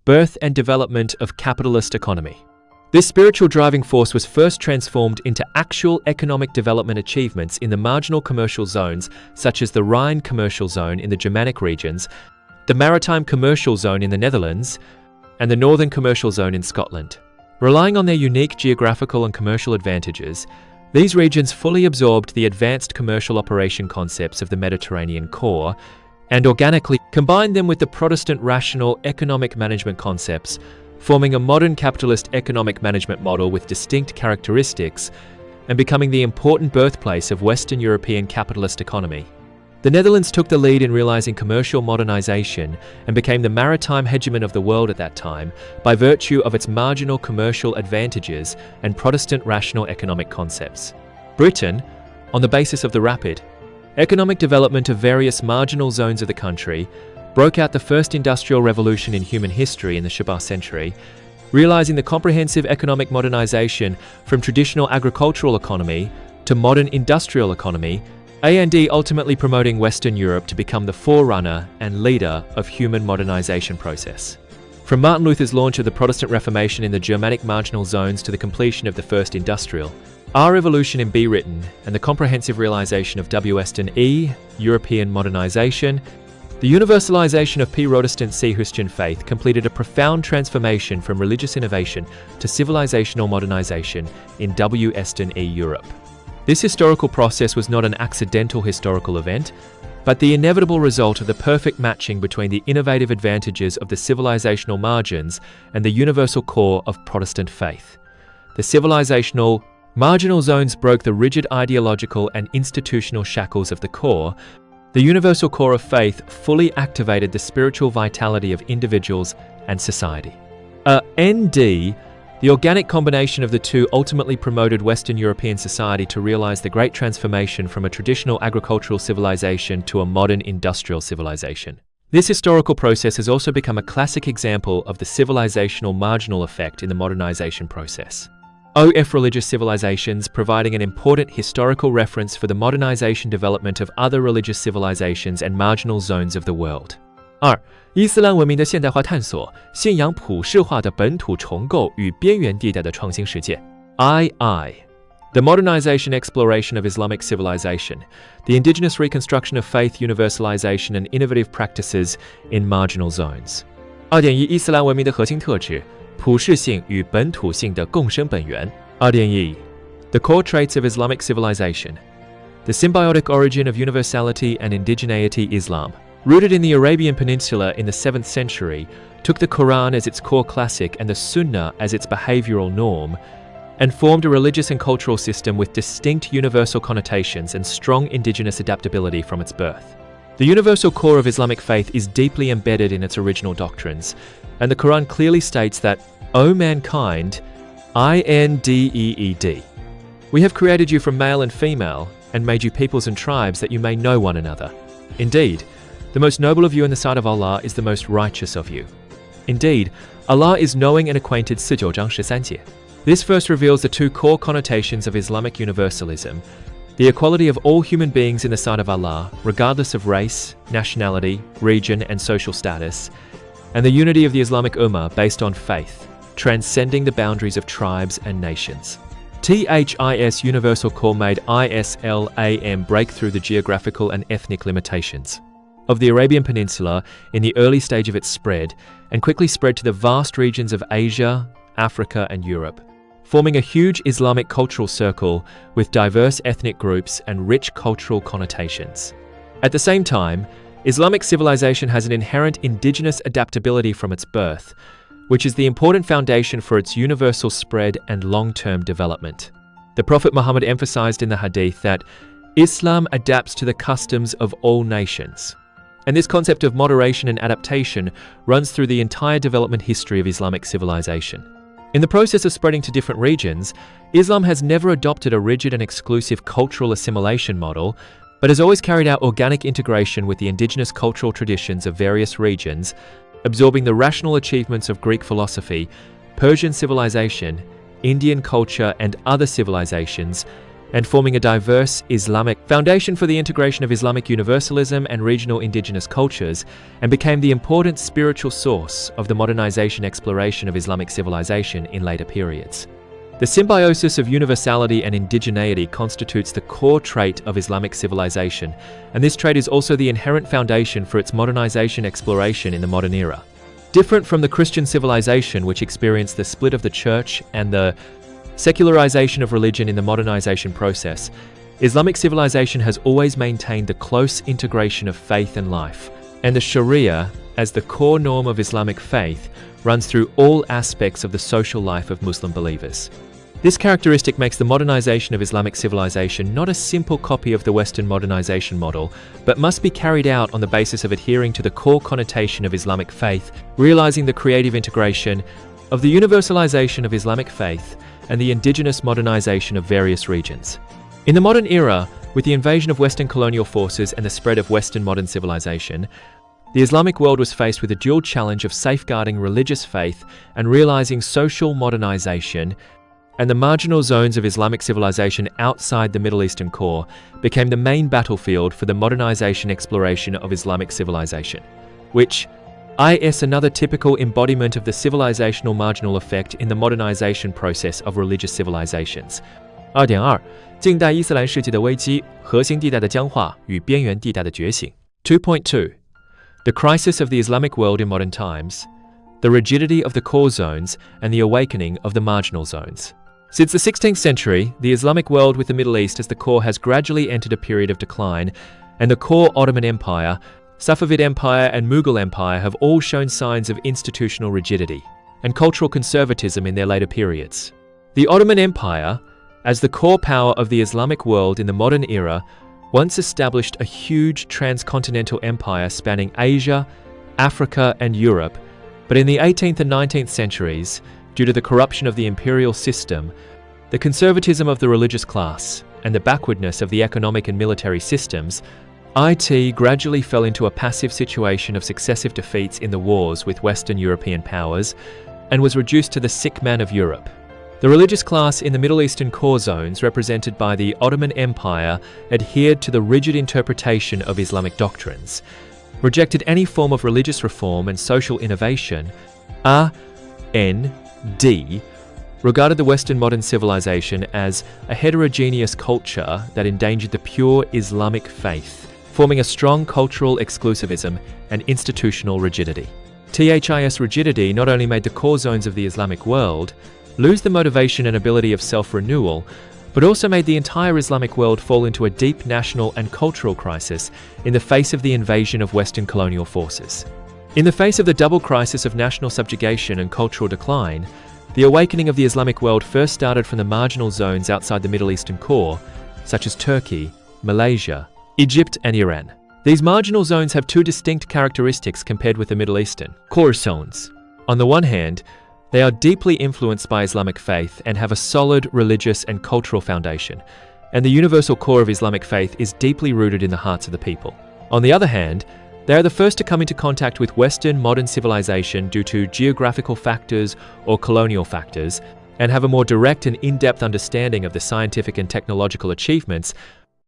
birth and development of capitalist economy. This spiritual driving force was first transformed into actual economic development achievements in the marginal commercial zones such as the Rhine commercial zone in the Germanic regions, the Maritime commercial zone in the Netherlands, and the Northern commercial zone in Scotland. Relying on their unique geographical and commercial advantages, these regions fully absorbed the advanced commercial operation concepts of the Mediterranean core and organically combined them with the Protestant rational economic management concepts, forming a modern capitalist economic management model with distinct characteristics and becoming the important birthplace of Western European capitalist economy. The Netherlands took the lead in realizing commercial modernization and became the maritime hegemon of the world at that time by virtue of its marginal commercial advantages and Protestant rational economic concepts. Britain, on the basis of the rapid economic development of various marginal zones of the country, broke out the first industrial revolution in human history in the Shabat century, realizing the comprehensive economic modernization from traditional agricultural economy to modern industrial economy, and ultimately promoting Western Europe to become the forerunner and leader of human modernization process. From Martin Luther's launch of the Protestant Reformation in the Germanic marginal zones to the completion of the First Industrial, our revolution in Britain and the comprehensive realization of Western European modernization, the universalization of Protestant Christian faith completed a profound transformation from religious innovation to civilizational modernization in Western Europe. This historical process was not an accidental historical event, but the inevitable result of the perfect matching between the innovative advantages of the civilizational margins and the universal core of Protestant faith. The civilizational marginal zones broke the rigid ideological and institutional shackles of the core. The universal core of faith fully activated the spiritual vitality of individuals and society. ND, the organic combination of the two ultimately promoted Western European society to realize the great transformation from a traditional agricultural civilization to a modern industrial civilization. This historical process has also become a classic example of the civilizational marginal effect in the modernization process. OF religious civilizations providing an important historical reference for the modernization development of other religious civilizations and marginal zones of the world. 2. 伊斯兰文明的现代化探索，信仰普世化的本土重构与边缘地带的创新实践。The modernization exploration of Islamic civilization, the indigenous reconstruction of faith universalization and innovative practices in marginal zones. 2.1 伊斯兰文明的核心特质，普世性与本土性的共生本源。2.1 The core traits of Islamic civilization, the symbiotic origin of universality and indigeneity Islam, rooted in the Arabian Peninsula in the 7th century, took the Quran as its core classic and the Sunnah as its behavioral norm, and formed a religious and cultural system with distinct universal connotations and strong indigenous adaptability from its birth. The universal core of Islamic faith is deeply embedded in its original doctrines, and the Quran clearly states that, O mankind, INDEED, we have created you from male and female, and made you peoples and tribes that you may know one another. Indeed, the most noble of you in the sight of Allah is the most righteous of you. Indeed, Allah is knowing and acquainted. 49章13节. This verse reveals the two core connotations of Islamic universalism, the equality of all human beings in the sight of Allah, regardless of race, nationality, region, and social status, and the unity of the Islamic Ummah based on faith, transcending the boundaries of tribes and nations. THIS universal core made ISLAM break through the geographical and ethnic limitations of the Arabian Peninsula in the early stage of its spread, and quickly spread to the vast regions of Asia, Africa, and Europe, forming a huge Islamic cultural circle with diverse ethnic groups and rich cultural connotations. At the same time, Islamic civilization has an inherent indigenous adaptability from its birth, which is the important foundation for its universal spread and long-term development. The Prophet Muhammad emphasized in the Hadith that Islam adapts to the customs of all nations. And this concept of moderation and adaptation runs through the entire development history of Islamic civilization. In the process of spreading to different regions, Islam has never adopted a rigid and exclusive cultural assimilation model, but has always carried out organic integration with the indigenous cultural traditions of various regions, absorbing the rational achievements of Greek philosophy, Persian civilization, Indian culture, and other civilizations, and forming a diverse Islamic foundation for the integration of Islamic universalism and regional indigenous cultures, and became the important spiritual source of the modernization exploration of Islamic civilization in later periods. The symbiosis of universality and indigeneity constitutes the core trait of Islamic civilization, and this trait is also the inherent foundation for its modernization exploration in the modern era. Different from the Christian civilization, which experienced the split of the church and the secularization of religion in the modernization process, Islamic civilization has always maintained the close integration of faith and life, and the Sharia, as the core norm of Islamic faith, runs through all aspects of the social life of Muslim believers. This characteristic makes the modernization of Islamic civilization not a simple copy of the Western modernization model, but must be carried out on the basis of adhering to the core connotation of Islamic faith, realizing the creative integration of the universalization of Islamic faith and the indigenous modernization of various regions. In the modern era, with the invasion of Western colonial forces and the spread of Western modern civilization, the Islamic world was faced with a dual challenge of safeguarding religious faith and realizing social modernization, and the marginal zones of Islamic civilization outside the Middle Eastern core became the main battlefield for the modernization exploration of Islamic civilization, which is another typical embodiment of the civilizational marginal effect in the modernization process of religious civilizations. 2.2 近代伊斯兰世界的危机，核心地带的僵化与边缘地带的觉醒。2.2 The crisis of the Islamic world in modern times, the rigidity of the core zones, and the awakening of the marginal zones. Since the 16th century, the Islamic world with the Middle East as the core has gradually entered a period of decline, and the core Ottoman Empire, Safavid Empire, and Mughal Empire have all shown signs of institutional rigidity and cultural conservatism in their later periods. The Ottoman Empire, as the core power of the Islamic world in the modern era, once established a huge transcontinental empire spanning Asia, Africa, and Europe, but in the 18th and 19th centuries, due to the corruption of the imperial system, the conservatism of the religious class, and the backwardness of the economic and military systems, it gradually fell into a passive situation of successive defeats in the wars with Western European powers, and was reduced to the sick man of Europe. The religious class in the Middle Eastern core zones, represented by the Ottoman Empire, adhered to the rigid interpretation of Islamic doctrines, rejected any form of religious reform and social innovation, regarded the Western modern civilization as a heterogeneous culture that endangered the pure Islamic faith, forming a strong cultural exclusivism and institutional rigidity. This rigidity not only made the core zones of the Islamic world lose the motivation and ability of self-renewal, but also made the entire Islamic world fall into a deep national and cultural crisis in the face of the invasion of Western colonial forces. In the face of the double crisis of national subjugation and cultural decline, the awakening of the Islamic world first started from the marginal zones outside the Middle Eastern core, such as Turkey, Malaysia, Egypt, and Iran. These marginal zones have two distinct characteristics compared with the Middle Eastern core zones. On the one hand, they are deeply influenced by Islamic faith and have a solid religious and cultural foundation, and the universal core of Islamic faith is deeply rooted in the hearts of the people. On the other hand, they are the first to come into contact with Western modern civilization due to geographical factors or colonial factors, and have a more direct and in-depth understanding of the scientific and technological achievements